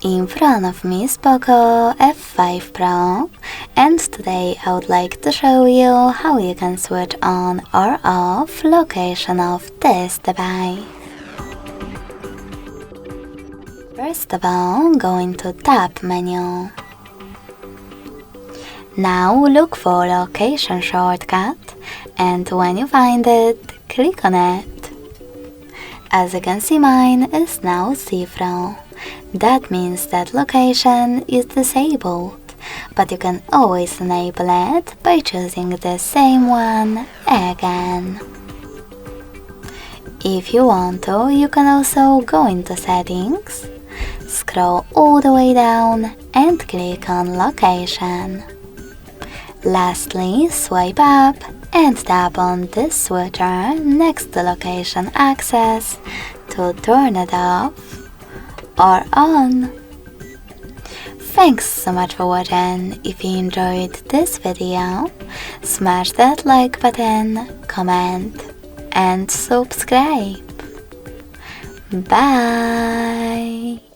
In front of me is POCO F5 Pro, and today I would like to show you how you can switch on or off location of this device. First of all, go into Tab menu. Now look for location shortcut, and when you find it, click on it. As you can see, mine is now zero. That means that location is disabled, but you can always enable it by choosing the same one again. If you want to, you can also go into settings, scroll all the way down and click on location. Lastly, swipe up and tap on this switcher next to location access to turn it off or on. Thanks so much for watching. If you enjoyed this video, smash that like button, comment and subscribe. Bye!